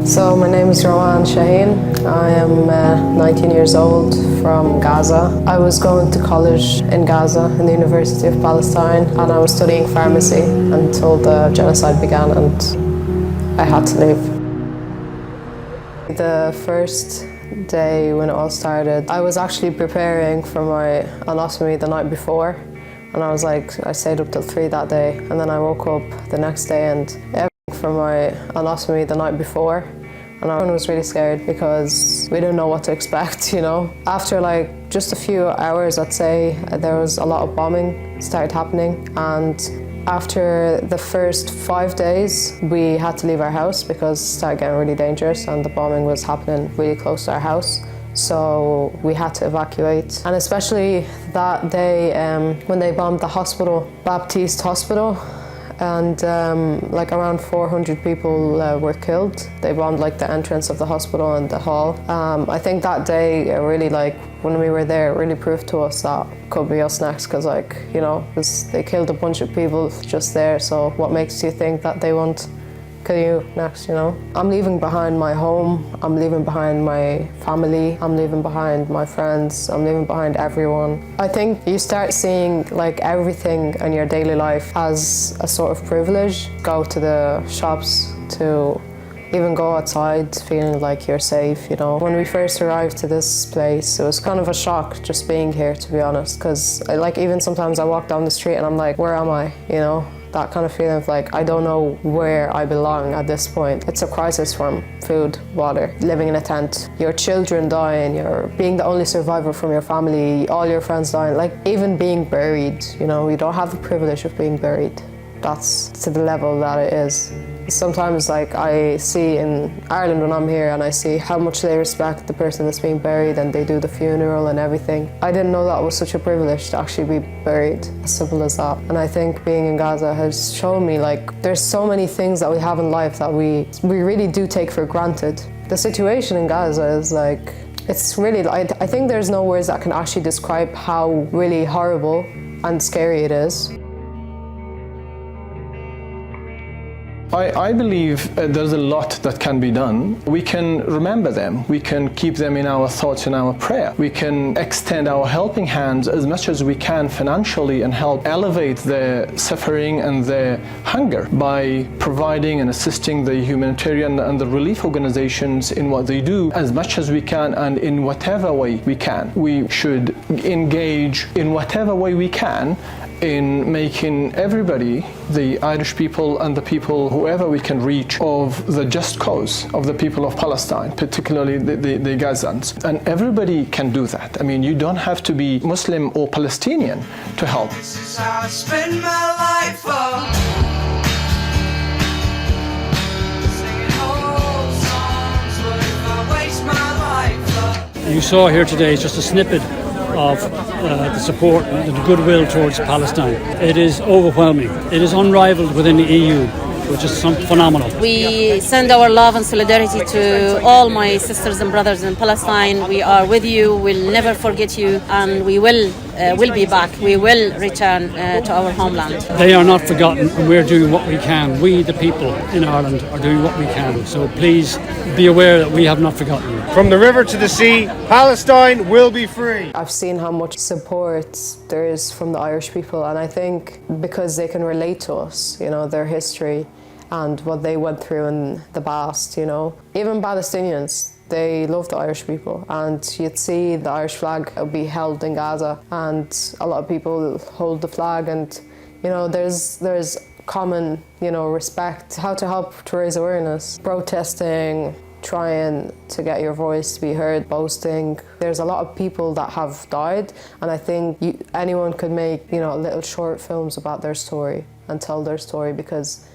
So my name is Rowan Shaahin. I am 19 years old from Gaza. I was going to college in Gaza in the University of Palestine, and I was studying pharmacy until the genocide began and I had to leave. The first day when it all started, I was actually preparing for my anatomy the night before, and I stayed up till 3 that day, and then I woke up the next day and for my anatomy the night before, and everyone was really scared because we didn't know what to expect, you know. After just a few hours, I'd say, there was a lot of bombing started happening, and after the first 5 days, we had to leave our house because it started getting really dangerous and the bombing was happening really close to our house. So we had to evacuate. And especially that day when they bombed the hospital, Baptiste Hospital, and around 400 people were killed. They bombed the entrance of the hospital and the hall. I think that day really when we were there, it really proved to us that it could be us next, because they killed a bunch of people just there, so what makes you think that they won't kill you next, you know? I'm leaving behind my home, I'm leaving behind my family, I'm leaving behind my friends, I'm leaving behind everyone. I think you start seeing everything in your daily life as a sort of privilege. Go to the shops, to even go outside feeling like you're safe, you know. When we first arrived to this place, it was kind of a shock just being here, to be honest, because even sometimes I walk down the street and I'm like, where am I, you know? That kind of feeling of I don't know where I belong at this point. It's a crisis from food, water, living in a tent, your children dying, you're being the only survivor from your family, all your friends dying, even being buried, you know, you don't have the privilege of being buried. That's to the level that it is. Sometimes I see in Ireland when I'm here and I see how much they respect the person that's being buried and they do the funeral and everything. I didn't know that was such a privilege to actually be buried, as simple as that. And I think being in Gaza has shown me there's so many things that we have in life that we really do take for granted. The situation in Gaza is it's really, I think there's no words that can actually describe how really horrible and scary it is. I believe there's a lot that can be done. We can remember them. We can keep them in our thoughts and our prayer. We can extend our helping hands as much as we can financially and help elevate the suffering and the hunger by providing and assisting the humanitarian and the relief organizations in what they do as much as we can and in whatever way we can. We should engage in whatever way we can in making everybody, the Irish people and the people, whoever we can reach, of the just cause of the people of Palestine, particularly the Gazans. And everybody can do that. I mean, you don't have to be Muslim or Palestinian to help. This is how I spend my life. Singing old songs, but if I waste my life. You saw here today just a snippet of the support and the goodwill towards Palestine. It is overwhelming. It is unrivaled within the EU, which is phenomenal. We send our love and solidarity to all my sisters and brothers in Palestine. We are with you, we'll never forget you, and we will be back. We will return to our homeland. They are not forgotten, and we're doing what we can. We, the people in Ireland, are doing what we can. So please be aware that we have not forgotten you. From the river to the sea, Palestine will be free. I've seen how much support there is from the Irish people, and I think because they can relate to us, you know, their history and what they went through in the past, you know. Even Palestinians, they love the Irish people, and you'd see the Irish flag be held in Gaza, and a lot of people hold the flag, and you know, there's common, you know, respect. How to help to raise awareness, protesting, trying to get your voice to be heard, boasting. There's a lot of people that have died, and I think anyone could make, you know, little short films about their story and tell their story, because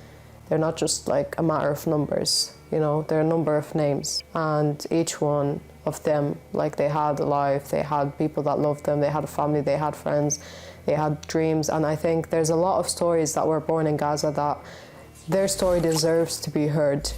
they're not just a matter of numbers, you know, they're a number of names, and each one of them, they had a life, they had people that loved them, they had a family, they had friends, they had dreams, and I think there's a lot of stories that were born in Gaza that their story deserves to be heard.